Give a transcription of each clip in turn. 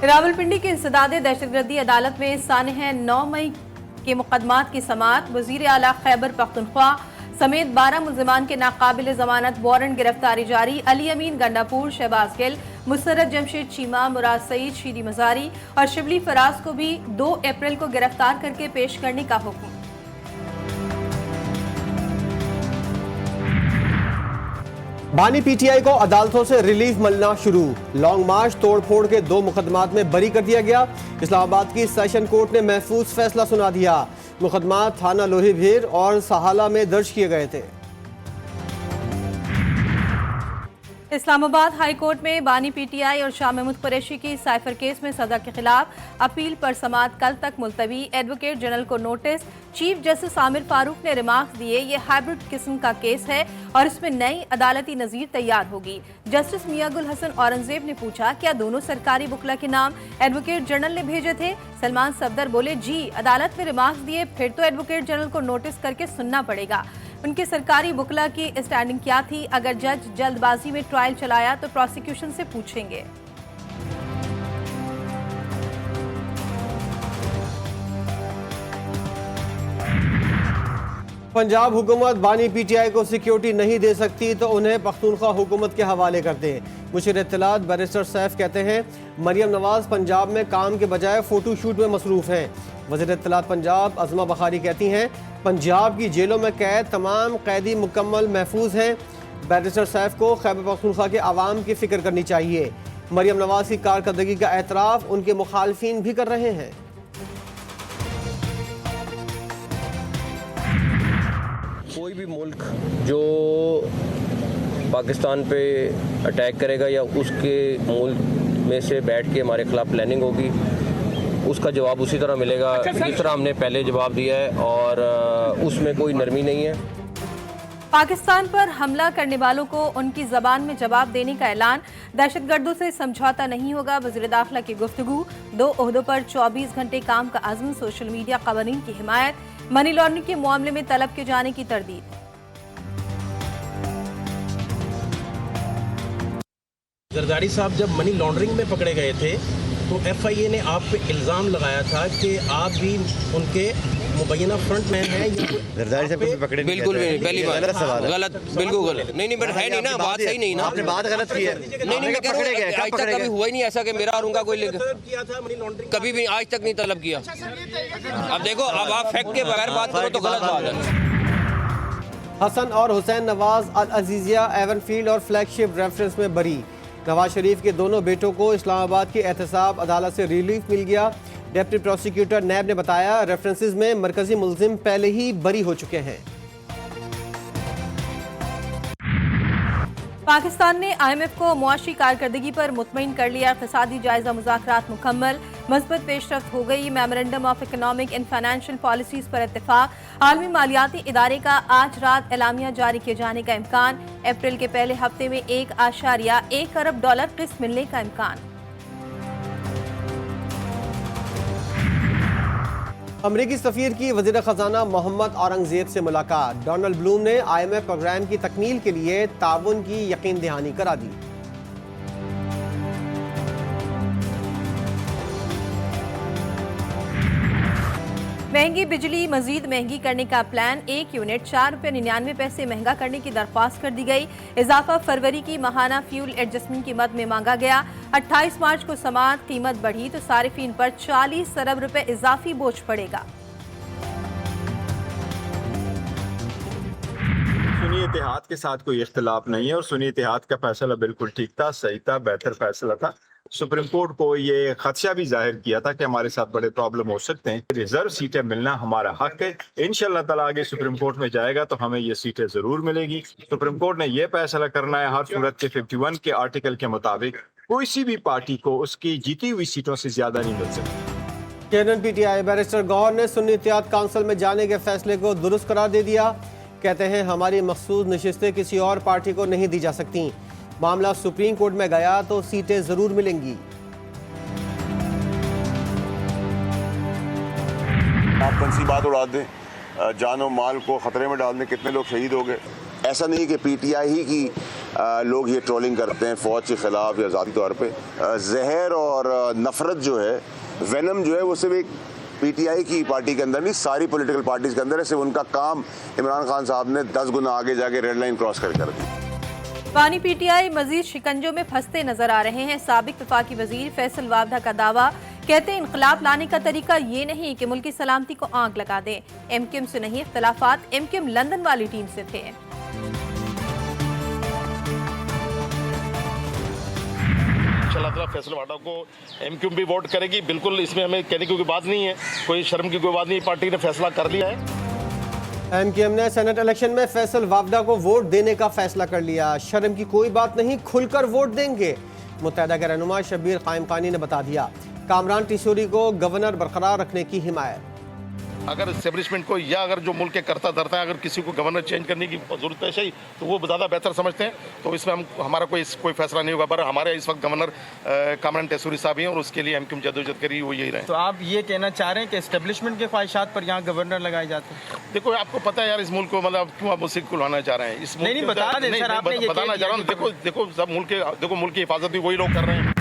रावलपिंडी के इंसदादे दहशतगर्दी अदालत में सानह 9 मई के मुकदमात की समाअत। वजीर आला खैबर पख्तूनख्वा समेत 12 मुल्जिमान के नाकाबिल जमानत वारंट गिरफ्तारी जारी। अली अमीन गंडापुर, शहबाज गिल, मुसर्रत जमशेद चीमा, मुराद सईद, शीरी मजारी और शिबली फराज को भी 2 अप्रैल को गिरफ्तार करके पेश करने का हुक्म। बानी पीटीआई को अदालतों से रिलीफ मिलना शुरू। लॉन्ग मार्च तोड़फोड़ के 2 मुकदमात में बरी कर दिया गया। इस्लामाबाद की सेशन कोर्ट ने महफूज फैसला सुना दिया। मुकदमात थाना लोही भीर और सहाला में दर्ज किए गए थे। इस्लामाबाद हाई कोर्ट में बानी पीटीआई और शाह महमूद कुरैशी की साइफर केस में सजा के खिलाफ अपील पर समाअत कल तक मुलतवी। एडवोकेट जनरल को notice. Chief justice Aamir Farooq ने रिमार्क्स दिए, ये हाइब्रिड किस्म का केस है और इसमें नई अदालती नजीर तैयार होगी। जस्टिस मियां गुल हसन औरंगजेब ने पूछा, क्या दोनों सरकारी बुकला के नाम एडवोकेट जनरल ने भेजे थे? सलमान सफदर बोले, जी, अदालत में रिमार्क्स दिए, फिर तो एडवोकेट जनरल को नोटिस करके सुनना पड़ेगा। उनके सरकारी बुकला की स्टैंडिंग क्या थी? अगर जज जल्दबाजी में ट्रायल चलाया तो प्रोसिक्यूशन से पूछेंगे। पंजाब हुकूमत बानी पीटीआई को सिक्योरिटी नहीं दे सकती तो उन्हें पख्तूनख्वा हुकूमत के हवाले कर दे। मुशीर इत्तलात बैरिस्टर सैफ कहते हैं, मरियम नवाज पंजाब में काम के बजाय फोटो शूट में मसरूफ हैं। वज़ीर इत्तलात पंजाब अज़मा बखारी कहती हैं, पंजाब की जेलों में कैद तमाम कैदी मुकम्मल महफूज हैं। बैरिस्टर सैफ को खैबर पख्तूनख्वा के आवाम की फिक्र करनी चाहिए। मरियम नवाज की कारकर्दगी का एतराफ़ उनके मुखालफिन भी कर रहे हैं। कोई भी मुल्क जो पाकिस्तान पे अटैक करेगा या उसके मुल्क में से बैठ के हमारे खिलाफ प्लानिंग होगी, उसका जवाब उसी तरह मिलेगा जिस तरह हमने पहले जवाब दिया है और उसमें कोई नरमी नहीं है। पाकिस्तान पर हमला करने वालों को उनकी जबान में जवाब देने का ऐलान। दहशतगर्दों से समझौता नहीं होगा, वज़ीर दाखिला की गुफ्तगू। 2 ओहदों पर 24 घंटे काम का अज़्म। सोशल मीडिया क़वानीन की हिमायत। मनी लॉन्ड्रिंग के मामले में तलब के जाने की तरदीद। जरदारी साहब जब मनी लॉन्ड्रिंग में पकड़े गए थे तो एफआईए ने आप पे इल्ज़ाम लगाया था कि आप भी उनके मुबैना फ्रंट मैन हैं। जरदारी साहब को पकड़े बिल्कुल भी पहली बार गलत सवाल है। गलत, बिल्कुल गलत। नहीं बट है नहीं ना, बात सही नहीं ना। आपने बात गलत की है। नहीं मैं कह रहा हूं, आज तक कभी हुआ ही नहीं ऐसा कि मेरा और उनका कोई कभी भी आज तक नहीं तलब किया। अब देखो, अब आप फैक्ट के बगैर बात करो तो गलत बात है। हसन और हुसैन नवाज अल अजीजिया एवनफील्ड और फ्लैगशिप रेफरेंस में बरी। नवाज शरीफ के दोनों बेटों को इस्लामाबाद की एहतसाब अदालत से रिलीफ मिल गया। डिप्टी प्रोसिक्यूटर नैब ने बताया, रेफरेंसेस में मरकजी मुल्जिम पहले ही बरी हो चुके हैं। पाकिस्तान ने IMF को मुआशी कारकर्दगी पर मुतमईन कर लिया। इक़्तिसादी जायजा मुज़ाकरात मुकम्मल। मज़बूत पेशरफ्त हो गई। Memorandum of economic and financial policies पर इत्तेफाक। आलमी मालियाती इदारे का आज रात एलामिया जारी किए जाने का इम्कान। अप्रैल के पहले हफ्ते में $1.1 अरब किस्त मिलने का इम्कान। अमरीकी सफ़ीर की वज़ीर ख़जाना मोहम्मद औरंगजेब से मुलाकात। डोनाल्ड ब्लूम ने IMF प्रोग्राम की तकमील के लिए ताउन की यकीन दहानी करा दी। महंगी बिजली मजीद महंगी करने का प्लान। 1 यूनिट ₹4.99 महंगा करने की दरख्वास्त कर दी गई। इजाफा फरवरी की माहाना फ्यूल एडजस्टमेंट की मद में मांगा गया। 28 मार्च को समाअत। कीमत बढ़ी तो सारिफीन पर 40 अरब रुपए इजाफी बोझ पड़ेगा। सुन्नी इत्तेहाद के साथ कोई इख्तिलाफ नहीं है और सुन्नी इत्तेहाद का फैसला बिल्कुल ठीक था, सही था, बेहतर फैसला था। सुप्रीम कोर्ट को ये खदशा भी जाहिर किया था कि हमारे साथ बड़े प्रॉब्लम हो सकते हैं। रिजर्व सीटें मिलना हमारा हक है। इंशाल्लाह ताला आगे सुप्रीम कोर्ट में जाएगा तो हमें ये सीटें जरूर मिलेगी। सुप्रीम कोर्ट ने ये फैसला करना है हर सूरत के 51 के आर्टिकल के मुताबिक कोई सी भी पार्टी को उसकी जीती हुई सीटों से ज्यादा नहीं मिल सकती। चेयरमैन PTI बैरिस्टर गौहर ने सुन्नी इत्तेहाद काउंसिल में जाने के फैसले को दुरुस्त करार दे दिया। कहते हैं, हमारी मखसूस नशिस्तें किसी और पार्टी को नहीं दी जा सकती। मामला सुप्रीम कोर्ट में गया तो सीटें जरूर मिलेंगी। आप तनसीबात उड़ा दें, जान और माल को खतरे में डाल दें, कितने लोग शहीद हो गए। ऐसा नहीं कि PTI ही की लोग ये ट्रोलिंग करते हैं फ़ौज के ख़िलाफ़ या ज़ाती तौर पे। जहर और नफ़रत जो है, वेनम जो है, वो सिर्फ एक PTI की पार्टी के अंदर नहीं, सारी पॉलिटिकल पार्टीज़ के अंदर है। सिर्फ उनका काम इमरान खान साहब ने 10 गुना आगे जाके रेड लाइन क्रॉस कर दी। बानी PTI मजीद शिकंजों में फंसते नजर आ रहे हैं। साबिक वफाकी वजीर फैसल वावदा का दावा, कहते हैं इनकलाब लाने का तरीका ये नहीं कि मुल्क की सलामती को आग लगा दें। MQM से नहीं, इख्तलाफात MQM लंदन वाली टीम से थे। इंशाअल्लाह फैसल वाडा को MQM भी वोट करेगी, बिल्कुल इसमें हमें कहने की कोई बात नहीं है, कोई शर्म की कोई बात नहीं। पार्टी ने फैसला कर लिया है। MQM ने सेनेट इलेक्शन में फैसल वावदा को वोट देने का फैसला कर लिया। शर्म की कोई बात नहीं, खुलकर वोट देंगे। मुत्तहदा के रहनुमा शब्बीर कायम खानी ने बता दिया, कामरान टिशोरी को गवर्नर बरकरार रखने की हिमायत। अगर एस्टेब्लिशमेंट को या अगर जो मुल्क के करता धरता है, अगर किसी को गवर्नर चेंज करने की जरूरत पेश आई तो वो ज़्यादा बेहतर समझते हैं, तो इसमें हमारा कोई फैसला नहीं होगा। पर हमारे इस वक्त गवर्नर कामरान टिशोरी साहब हैं और उसके लिए MQM जदोजहद करी वो यही रहे। तो आप ये कहना चाह रहे हैं कि एस्टेब्लिशमेंट के ख्वाहिशात पर यहाँ गवर्नर लगाए जाते हैं? देखो, आपको पता है यार इस मुल्क को, मतलब क्यों आप मुझसे खुलवाना चाह रहे हैं इस मुल्क नहीं, बता दें सर, आपने ये बताना चाह रहा हूँ। देखो सब मुल्क की हिफाजत भी वही लोग कर रहे हैं।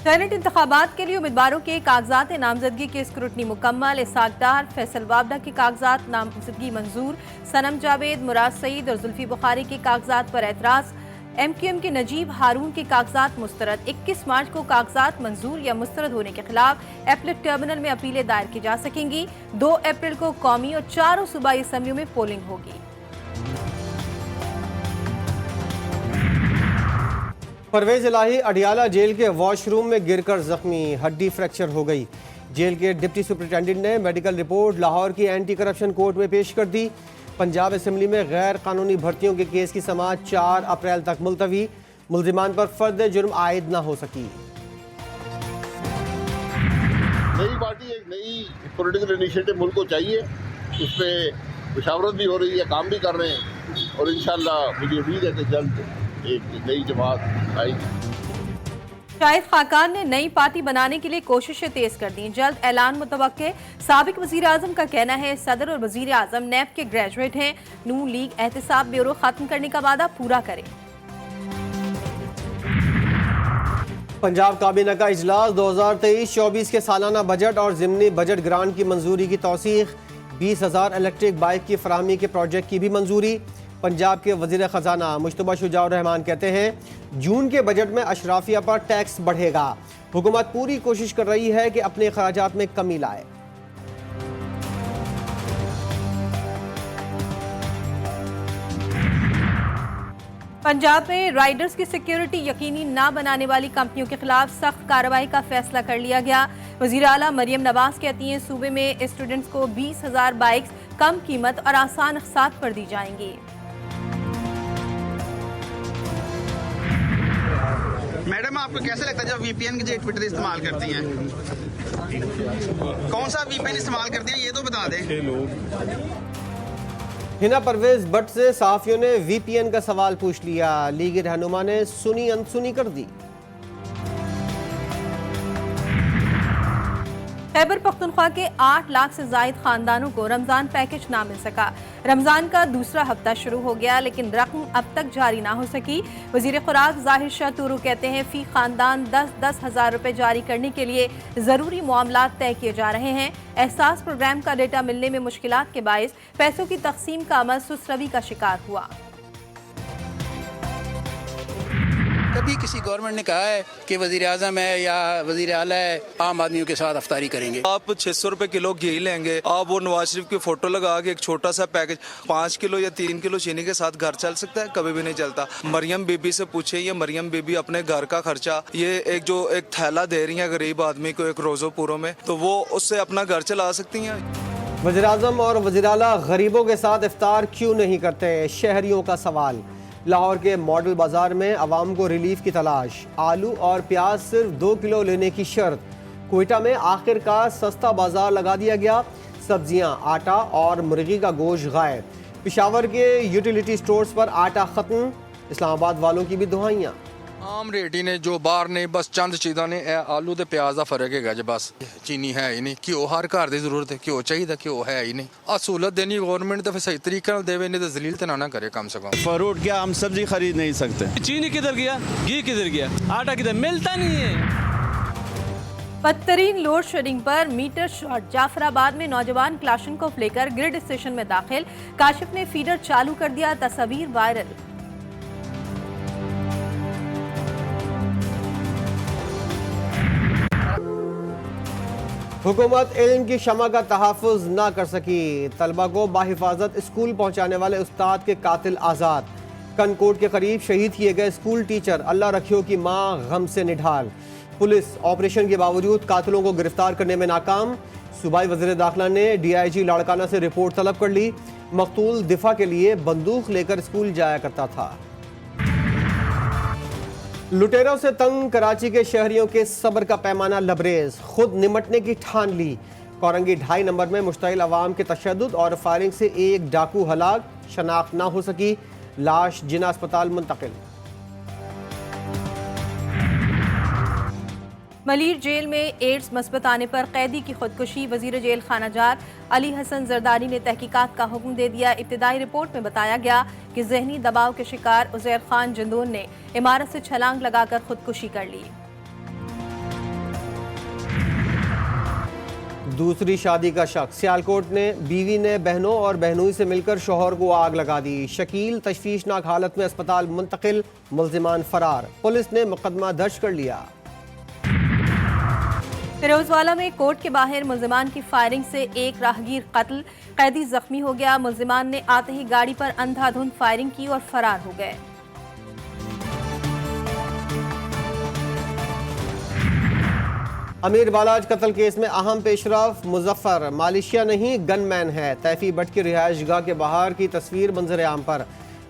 सेनेट इंतखाबात के लिए उम्मीदवारों के कागजात नामजदगी की स्क्रूटनी मुकम्मल। इसहाक डार, फैसल वावदा के कागजात नामजदगी मंजूर। सनम जावेद, मुराद सईद और जुल्फी बुखारी के कागजात पर एतराज। MQM के नजीब हारून के कागजात मुस्तरद। 21 मार्च को कागजात मंजूर या मुस्तरद होने के खिलाफ एपलेट टर्मिनल में अपीलें दायर की जा सकेंगी। 2 अप्रैल को कौमी और 4 सूबाई असम्बलियों में पोलिंग होगी। परवेज इलाही अडियाला जेल के वॉशरूम में गिरकर जख्मी, हड्डी फ्रैक्चर हो गई। जेल के डिप्टी सुपरिटेंडेंट ने मेडिकल रिपोर्ट लाहौर की एंटी करप्शन कोर्ट में पेश कर दी। पंजाब असम्बली में गैर कानूनी भर्तियों के केस की समाअत 4 अप्रैल तक मुलतवी। मुल्जिमान पर फर्द जुर्म आयद न हो सकी। नई पार्टी, एक नई पॉलिटिकल इनिशिएटिव मुल्क को चाहिए, उस पर मुशावरत भी हो रही है, काम भी कर रहे हैं और इंशाअल्लाह मुझे उम्मीद है कि जल्द एक नई जमात आएगी। शाहिद खाकान ने नई पार्टी बनाने के लिए कोशिशें तेज कर दी, जल्द ऐलान मुतवक्के। साबिक वजीर आजम का कहना है सदर और वजीर आजम नैब के ग्रेजुएट हैं। नून लीग एहतिसाब ब्यूरो खत्म करने का वादा पूरा करे। पंजाब काबीना का इजलास 2023-24 के सालाना बजट और ज़िमनी बजट ग्रांट की मंजूरी की तौसीख। 20,000 इलेक्ट्रिक बाइक की फराहमी के प्रोजेक्ट की भी मंजूरी। पंजाब के वजीर खजाना मुश्तबा शुजाउर रहमान कहते हैं जून के बजट में अशराफिया पर टैक्स बढ़ेगा। हुकूमत पूरी कोशिश कर रही है कि अपने खर्चात में कमी लाए। पंजाब में राइडर्स की सिक्योरिटी यकीनी न बनाने वाली कंपनियों के खिलाफ सख्त कार्रवाई का फैसला कर लिया गया। वजीर आला मरियम नवाज कहती हैं सूबे में स्टूडेंट्स को 20,000 बाइक्स कम कीमत और आसान अक़सात पर दी जाएंगी। मैडम, आपको कैसा लगता है जब VPN की ट्विटर इस्तेमाल करती हैं? कौन सा VPN इस्तेमाल करती हैं ये तो बता दें। हिना परवेज भट्ट से सहाफियों ने VPN का सवाल पूछ लिया। लीगी रहनुमा ने सुनी अनसुनी कर दी। खैबर पख्तूनख्वा के 8 लाख से जायद खानदानों को रमजान पैकेज ना मिल सका। रमजान का दूसरा हफ्ता शुरू हो गया लेकिन रकम अब तक जारी ना हो सकी। वजीर खुराक जाहिर शाह तुरू कहते हैं फी खानदान 10-10 हज़ार रुपए जारी करने के लिए जरूरी मामलात तय किए जा रहे हैं। एहसास प्रोग्राम का डेटा मिलने में मुश्किलात के बायस पैसों की तकसीम का अमल सुस्तरवी का शिकार हुआ। कभी किसी गवर्नमेंट ने कहा है कि वजीर आजम है या वजीर आला है आम आदमियों के साथ अफ्तारी करेंगे? आप 600 रुपए किलो घी लेंगे, आप वो नवाज शरीफ की फोटो लगा के एक छोटा सा पैकेज 5 किलो या 3 किलो चीनी के साथ घर चल सकता है? कभी भी नहीं चलता। मरियम बीबी से पूछे, ये मरियम बीबी अपने घर का खर्चा ये एक थैला दे रही है गरीब आदमी को एक रोजो पूरों में, तो वो उससे अपना घर चला सकती हैं। वज़ीर आज़म और वज़ीर आला गरीबों के साथ इफ्तार क्यों नहीं करते? शहरियों का सवाल। लाहौर के मॉडल बाजार में अवाम को रिलीफ की तलाश। आलू और प्याज सिर्फ 2 किलो लेने की शर्त। कोयटा में आखिरकार सस्ता बाजार लगा दिया गया। सब्जियां, आटा और मुर्गी का गोश्त गायब। पेशावर के यूटिलिटी स्टोर्स पर आटा खत्म। इस्लामाबाद वालों की भी दुहाइयाँ। आम रेट ही ने जो बाहर ने बस चंद चीज़ां ने आलू ते प्याज का फर्क है जी बस चीनी है ही नहीं घ्यो हर घर की जरूरत है घ्यो चाहिए घ्यो है ही नहीं आ सहूलत देनी गवर्नमेंट तो फिर सही तरीके देवे नहीं तो जलील तो ना करे कम से कम फ्रूट क्या हम सब्जी खरीद नहीं सकते चीनी किधर गया घी किधर गया आटा किधर मिलता नहीं है। बदतरीन लोड शेडिंग पर मीटर शॉट जाफराबाद में नौजवान क्लाशनकोफ लेकर ग्रिड स्टेशन में दाखिल काशिफ ने फीडर चालू कर दिया तस्वीर वायरल। हुकूमत इल्म की शमा का तहफ़्फ़ुज़ ना कर सकी, तलबा को बाहिफाजत स्कूल पहुंचाने वाले उस्ताद के कातिल आज़ाद। कनकोट के करीब शहीद किए गए स्कूल टीचर अल्लाह रखियो की मां गम से निढाल। पुलिस ऑपरेशन के बावजूद कातिलों को गिरफ्तार करने में नाकाम। सूबाई वज़ीर दाखिला ने DIG लाड़काना से रिपोर्ट तलब कर ली। मकतूल दिफा के लिए बंदूक लेकर स्कूल जाया करता था। लुटेरों से तंग कराची के शहरियों के सब्र का पैमाना लबरेज, खुद निमटने की ठान ली। कोरंगी 2.5 नंबर में मुश्तइल अवाम के तशद्दुद और फायरिंग से एक डाकू हलाक, शनाख्त ना हो सकी, लाश जिना अस्पताल मुंतकिल। मलीर जेल में एड्स मस्बत आने पर कैदी की खुदकुशी, वजीर जेल खाना जात अली हसन जरदारी ने तहकीकात का हुक्म दे दिया। इब्तिदाई रिपोर्ट में बताया गया कि जहनी दबाव के शिकार उजैर खान जंदून ने इमारत से छलांग लगाकर खुदकुशी कर ली। दूसरी शादी का शक, सियालकोट ने बीवी ने बहनों और बहनोई से मिलकर शोहर को आग लगा दी। शकील तशवीशनाक हालत में अस्पताल मुंतकिल, मुल्जिमान फरार। पुलिस ने मुकदमा दर्ज कर लिया। फिरोजवाला में कोर्ट के बाहर मुल्जिमान की फायरिंग से एक राहगीर कत्ल, कैदी जख्मी हो गया। मुल्जिमान ने आते ही गाड़ी पर अंधाधुंध फायरिंग की और फरार हो गए। अमीर बालाज कत्ल केस में अहम पेशरफ, मुजफ्फर मालिशिया नहीं गनमैन है। तैफी भट्ट की रिहायशगाह के बाहर की तस्वीर मंजर आम पर।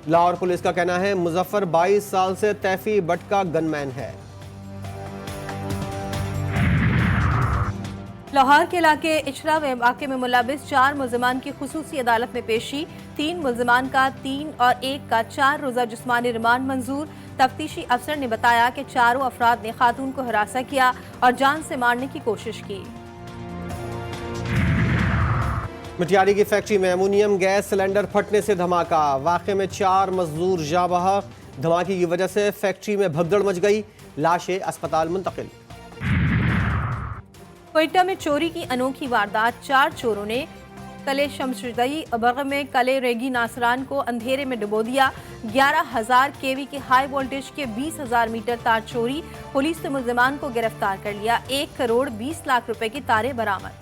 लाहौर पुलिस का कहना है मुजफ्फर 22 साल से तैफी भट्ट का गनमैन है। लाहौर के इलाके इचरा वाक़े में मुलविस 4 मुल्जिमान की खुसूसी अदालत में पेशी। 3 मुल्जिमान का 3 और 1 का 4 रोज़ा जिस्मानी रिमांड मंजूर। तफ्तीशी अफसर ने बताया कि चारों अफराद ने खातून को हरासा किया और जान से मारने की कोशिश की। मटियारी की फैक्ट्री में अमोनियम गैस सिलेंडर फटने से धमाका, वाक़े में 4 मजदूर जाँ बहा। धमाके की वजह से फैक्ट्री में भगदड़ मच गई, लाशें अस्पताल मुंतकिल। कोयटा में चोरी की अनोखी वारदात, 4 चोरों ने कले शमशदई बग में कले रेगी नासरान को अंधेरे में डुबो दिया। 11,000 kV के हाई वोल्टेज के 20,000 मीटर तार चोरी। पुलिस ने मुल्जिमान को गिरफ्तार कर लिया। 1 करोड़ 20 लाख रुपए की तारें बरामद।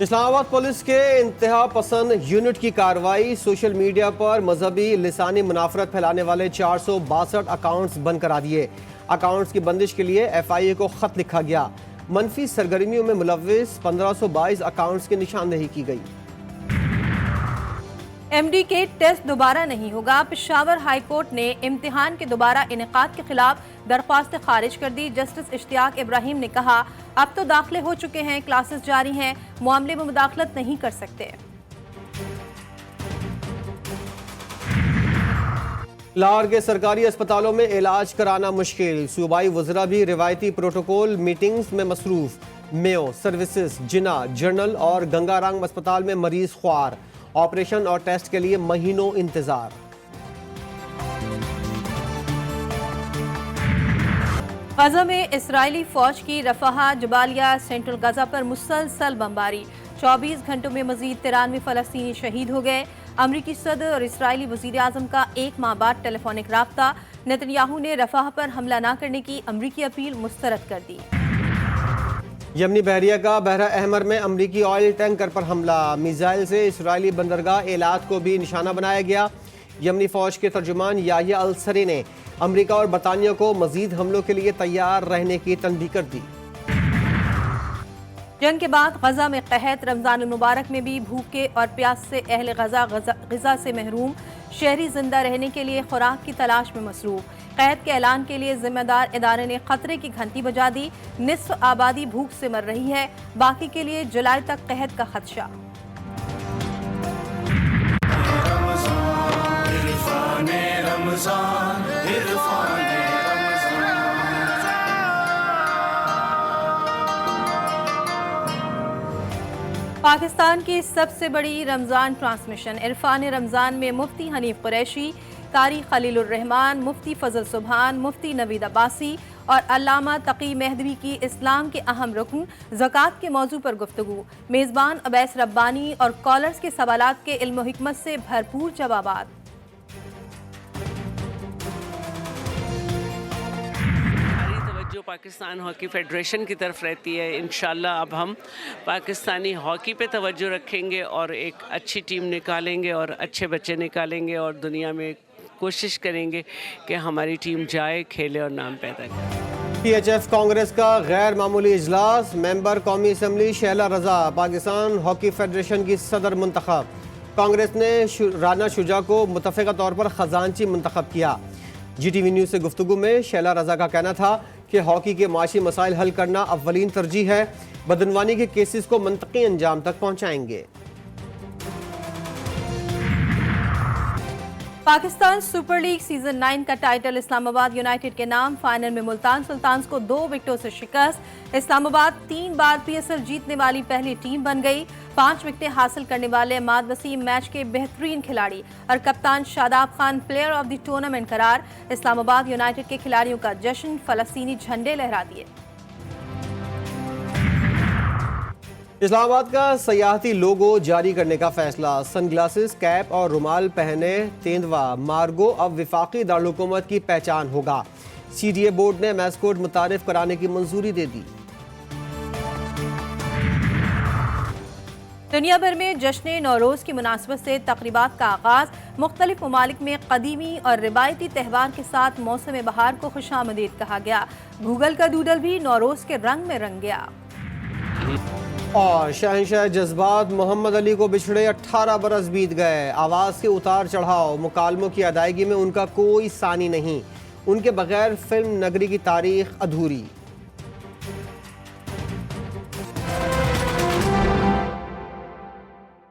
इस्लामाबाद पुलिस के इंतहा पसंद यूनिट की कार्रवाई, सोशल मीडिया पर मजहबी लिसानी मुनाफरत फैलाने वाले 462 अकाउंट्स बंद करा दिए। अकाउंट्स की बंदिश के लिए FIA को खत लिखा गया। मनफी सरगर्मियों में मुलव्विस 1522 अकाउंट्स की निशानदेही की गई। MD के टेस्ट दोबारा नहीं होगा, पेशावर हाई कोर्ट ने इम्तिहान के दोबारा इनेकाद के खिलाफ दरख्वास्त खारिज कर दी। जस्टिस इश्तियाक इब्राहिम ने कहा अब तो दाखिले हो चुके हैं, क्लासेस जारी हैं, मामले में मुदाखलत नहीं कर सकते। लाहौर के सरकारी अस्पतालों में इलाज कराना मुश्किल, सूबाई वज़रा भी रिवायती प्रोटोकॉल मीटिंग्स में मसरूफ। मेयो सर्विसेज, जिना, जनरल और गंगाराम अस्पताल में मरीज ख्वार, ऑपरेशन और टेस्ट के लिए महीनों इंतजार। गजा में इसराइली फौज की रफाहा जबालिया सेंट्रल गजा पर मुसलसल बमबारी, 24 घंटों में मजीद 93 फलस्तीनी शहीद हो गए। अमरीकी सदर और इसराइली वजीर आजम का 1 माह बाद टेलीफोनिक राब्ता, नेतन्याहू ने रफाह पर हमला न करने की अमरीकी अपील मुस्तरद कर दी। यमनी बहरिया का बहरा अहमर में अमरीकी ऑयल टैंकर पर हमला, मिसाइल से इसराइली बंदरगाह एलात को भी निशाना बनाया गया। यमनी फौज के तर्जुमान याहिया अल सरी ने अमरीका और बरतानिया को मजीद हमलों के लिए तैयार रहने की तनबीह कर दी। जंग के बाद गजा में कहत, रमजान मुबारक में भी भूखे और प्यास से अहले गजा से महरूम, शहरी जिंदा रहने के लिए खुराक की तलाश में मसरूफ। कहत के ऐलान के लिए जिम्मेदार इदारे ने खतरे की घंटी बजा दी। निस्फ आबादी भूख से मर रही है, बाकी के लिए जुलाई तक कहत का खदशा। रमजान इरफान पाकिस्तान की सबसे बड़ी रमज़ान ट्रांसमिशन इरफान रमज़ान में मुफ्ती हनीफ कुरैशी, कारी खलीलुर रहमान, मुफ्ती फजल सुबहान, मुफ्ती नवीद अब्बासी और अल्लामा तकी मेहदवी की इस्लाम के अहम रुकन ज़कात के मौजू पर गुफ्तगू। मेज़बान अवैस रब्बानी और कॉलर्स के सवालात के इल्म व हिकमत से भरपूर जवाबात। जो पाकिस्तान हॉकी फेडरेशन की तरफ रहती है, इंशाल्लाह अब हम पाकिस्तानी हॉकी पे तवज्जो रखेंगे और एक अच्छी टीम निकालेंगे और अच्छे बच्चे निकालेंगे और दुनिया में कोशिश करेंगे कि हमारी टीम जाए, खेले और नाम पैदा करे। PHF कांग्रेस का गैर मामूली इजलास, मेंबर कौमी असम्बली शैला रजा पाकिस्तान हॉकी फेडरेशन की सदर मुंतखब। कांग्रेस ने राना शुजा को मुतफ़िका तौर पर खजानची मुंतखब किया। GTV न्यूज़ से गुफ्तगू में शैला रजा का कहना था कि हॉकी के माशी मसाइल हल करना अव्वलीन तरजीह है, बदनवानी के केसेस को मंतकी अंजाम तक पहुँचाएंगे। पाकिस्तान सुपर लीग सीजन 9 का टाइटल इस्लामाबाद यूनाइटेड के नाम। फाइनल में मुल्तान सुल्तान्स को 2 विकेटों से शिकस्त। इस्लामाबाद 3 बार PSL जीतने वाली पहली टीम बन गई। 5 विकेटें हासिल करने वाले माद वसीम मैच के बेहतरीन खिलाड़ी और कप्तान Shadab Khan player of the tournament करार। इस्लामाबाद यूनाइटेड के खिलाड़ियों का जश्न, फलस्तीनी झंडे लहरा दिए। इस्लामाबाद का सयाहती लोगो जारी करने का फैसला। सनग्लासेस, कैप और रुमाल पहने तेंदुआ मार्गो अब विफाकी दारुलहुकूमत की पहचान होगा। CDA बोर्ड ने मैस्कोट मुतारिफ कराने की मंजूरी दे दी। दुनिया भर में जश्न नौरोज़ की मुनासबत से तक़रीबात का आगाज़। मुख्तलिफ ममालिक में कदीमी और रिवायती त्यौहार के साथ मौसम बहार को खुशामदीद कहा गया। गूगल का डूडल भी नौरोज़ के रंग में रंग गया। और शहंशाह जज्बात मोहम्मद अली को बिछड़े 18 बरस बीत गए। आवाज़ के उतार चढ़ाव, मुकालमों की अदायगी में उनका कोई सानी नहीं। उनके बगैर फिल्म नगरी की तारीख अधूरी।